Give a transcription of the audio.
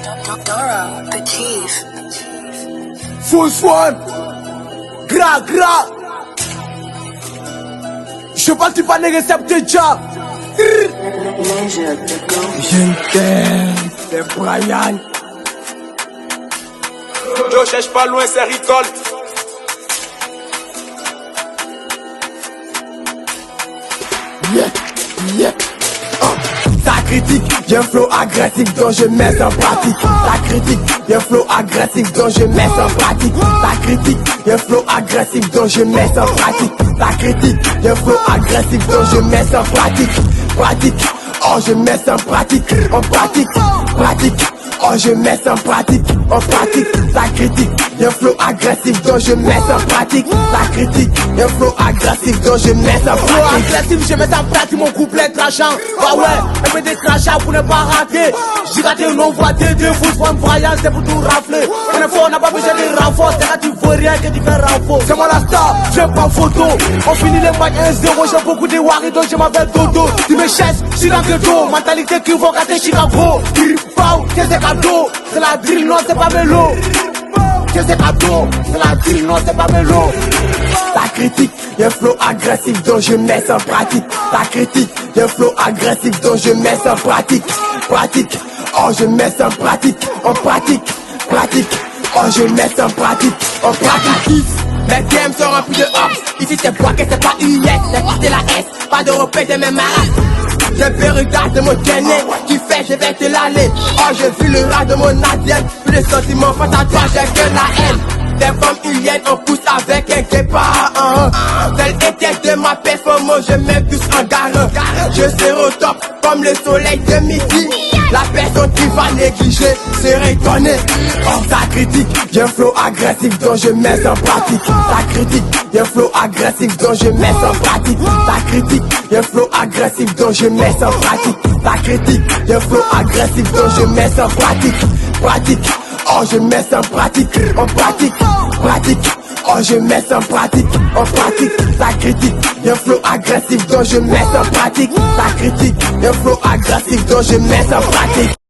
Dora, Petit. Full Swan, gras. Je pense que tu vas les récepter déjà. Je t'aime, c'est Brian. Je cherche pas loin, c'est Ricole. Yeah. Ta critique, y'a un flow agressif dont je mets en pratique. Ta critique, y'a un flow agressif dont je mets en pratique. Ta critique, y'a un flow agressif dont je mets en pratique. Ta critique, y'a un flow agressif dont je mets en pratique. Oh je mets en pratique, en pratique. Oh je mets en pratique, Ta critique, y'a un flow agressif dont je mets en pratique. Ta critique, y'a un flow agressif dont je mets en pratique. Flow agressif, je mets en pratique mon couplet crachant. Bah ouais, elle fait des crachats pour ne pas rater. J'ai raté une envoi des fous, pour un voyage, c'est pour tout rafler. On est fort, on n'a pas besoin de renfort, c'est quand tu veux rien que tu fais renfort. C'est moi la star, je prends photo. On finit les matchs 1-0, j'ai beaucoup de wari, donc je m'appelle Dodo. Tu me cherches, je suis dans le dos, mentalité qui va gâter Chicago. Qu'est-ce que c'est cadeau? C'est la drill, non c'est pas vélo. Qu'est-ce que c'est cadeau? C'est la drill, non c'est pas vélo. Ta critique, y'a un flow agressif dont je mets en pratique. Ta critique, y'a un flow agressif dont je mets en pratique. Oh je mets en pratique, en pratique. Oh je mets en pratique, en pratique. Mes DM sont remplis de hops. Ici c'est bloqué, c'est pas US, c'est porter la S. Pas de repère de mes malades. Je vais regarder mon DNA qui fait je vais te l'aller. Oh j'ai vu le rat de mon ADN. Plus de sentiments face à toi j'ai que la haine. Des femmes hyènes on pousse avec un départ. Tel était de ma performance, je mets tous en garde. Je serai au top comme le soleil de midi. La personne qui va négliger sera étonnée. Oh ta critique, y'a un flow agressif dont je mets en pratique. Ta critique, y'a un flow agressif dont je mets en pratique. Ta critique, y'a un flow agressif dont je mets en pratique. Ta critique, y'a un flow agressif dont je mets en pratique. Oh je mets en pratique, en pratique. Oh je mets en pratique, Ta critique, y'a un flow agressif dont je mets en pratique. Ta critique, y'a un flow agressif dont je mets en pratique.